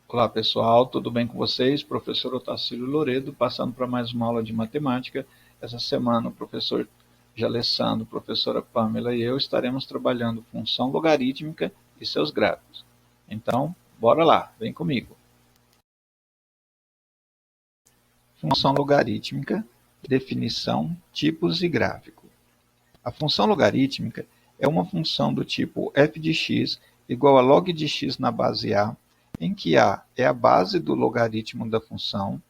Olá pessoal, tudo bem com vocês? Professor Otacílio Loredo, passando para mais uma aula de matemática. Essa semana o professor Jalessandro, professora Pamela e eu estaremos trabalhando função logarítmica e seus gráficos. Então, bora lá, vem comigo. Função logarítmica, definição, tipos e gráfico. A função logarítmica é uma função do tipo f de x igual a log de x na base a, em que a é a base do logaritmo da função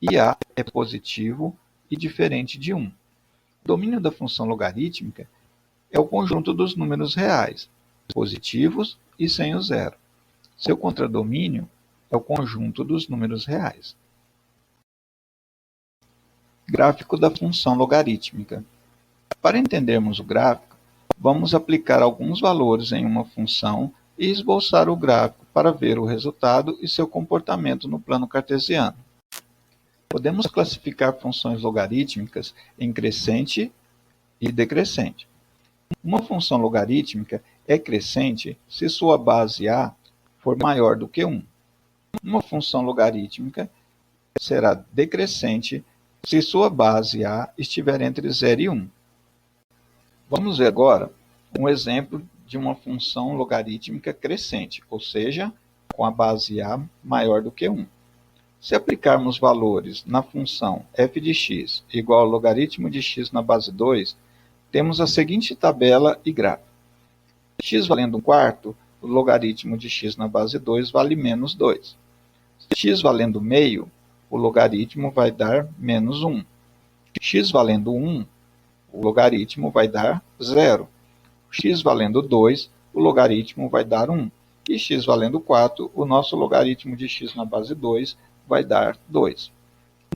e a é positivo e diferente de 1. O domínio da função logarítmica é o conjunto dos números reais, positivos e sem o zero. Seu contradomínio é o conjunto dos números reais. Gráfico da função logarítmica. Para entendermos o gráfico, vamos aplicar alguns valores em uma função e esboçar o gráfico para ver o resultado e seu comportamento no plano cartesiano. Podemos classificar funções logarítmicas em crescente e decrescente. Uma função logarítmica é crescente se sua base a for maior do que 1. Uma função logarítmica será decrescente se sua base a estiver entre 0 e 1. Vamos ver agora um exemplo de uma função logarítmica crescente, ou seja, com a base a maior do que 1. Se aplicarmos valores na função f de x igual ao logaritmo de x na base 2, temos a seguinte tabela e gráfico. X valendo 1/4, o logaritmo de x na base 2 vale menos 2. X valendo meio, o logaritmo vai dar menos 1. X valendo 1, o logaritmo vai dar 0. X valendo 2, o logaritmo vai dar 1. E x valendo 4, o nosso logaritmo de x na base 2 vai dar 2.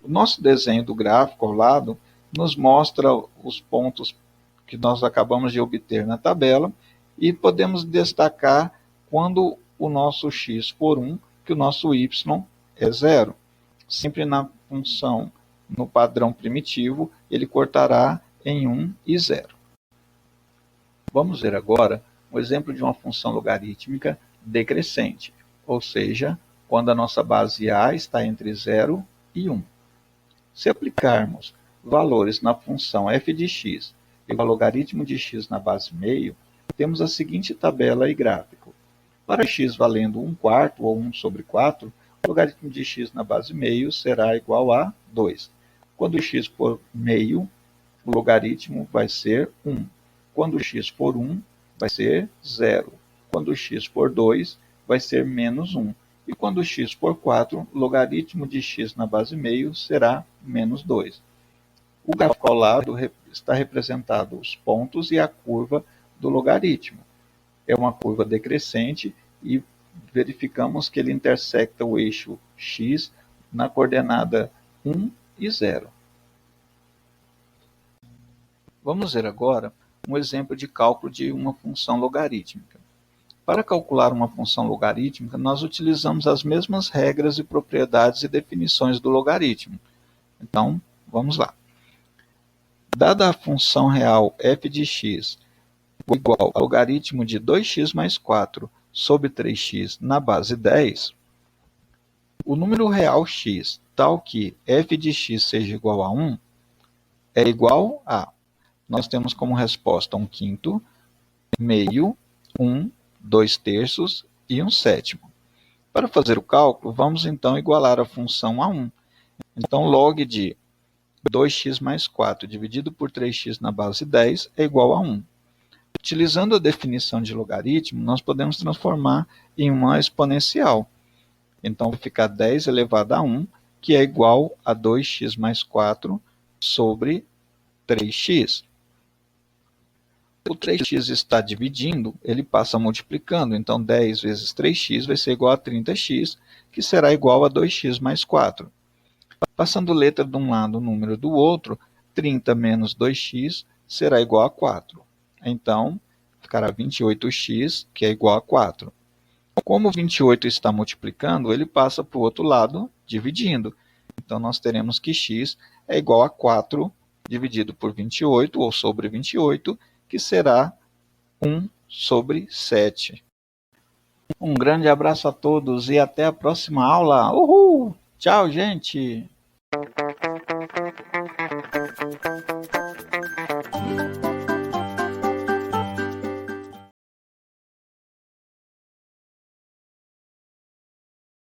O nosso desenho do gráfico ao lado nos mostra os pontos que nós acabamos de obter na tabela e podemos destacar quando o nosso x for 1, que o nosso y é 0. Sempre na função, no padrão primitivo, ele cortará em 1 e 0. Vamos ver agora um exemplo de uma função logarítmica decrescente, ou seja, quando a nossa base a está entre 0 e 1. Se aplicarmos valores na função f de x igual ao logaritmo de x na base meio, temos a seguinte tabela e gráfico. Para x valendo 1/4 ou 1 sobre 4, o logaritmo de x na base meio será igual a 2. Quando x for meio, o logaritmo vai ser 1. Quando x for 1, vai ser 0. Quando x for 2, vai ser menos 1. E quando x for 4, o logaritmo de x na base meio será menos 2. O gráfico ao lado está representado os pontos e a curva do logaritmo. É uma curva decrescente e verificamos que ele intersecta o eixo x na coordenada 1 e 0. Vamos ver agora um exemplo de cálculo de uma função logarítmica. Para calcular uma função logarítmica, nós utilizamos as mesmas regras e propriedades e definições do logaritmo. Então, vamos lá. Dada a função real f de x igual ao logaritmo de 2x mais 4 sobre 3x na base 10, o número real x, tal que f de x seja igual a 1, é igual a... Nós temos como resposta 1/5, meio, 1, 2/3 e 1/7. Para fazer o cálculo, vamos então igualar a função a 1. Então, log de 2x mais 4 dividido por 3x na base 10 é igual a 1. Utilizando a definição de logaritmo, nós podemos transformar em uma exponencial. Então, vai ficar 10 elevado a 1, que é igual a 2x mais 4 sobre 3x. O 3x está dividindo, ele passa multiplicando. Então, 10 vezes 3x vai ser igual a 30x, que será igual a 2x mais 4. Passando letra de um lado, número do outro, 30 menos 2x será igual a 4. Então, ficará 28x, que é igual a 4. Como 28 está multiplicando, ele passa para o outro lado, dividindo. Então, nós teremos que x é igual a 4 dividido por 28, ou sobre 28, que será 1 sobre 7. Um grande abraço a todos e até a próxima aula. Uhul! Tchau, gente!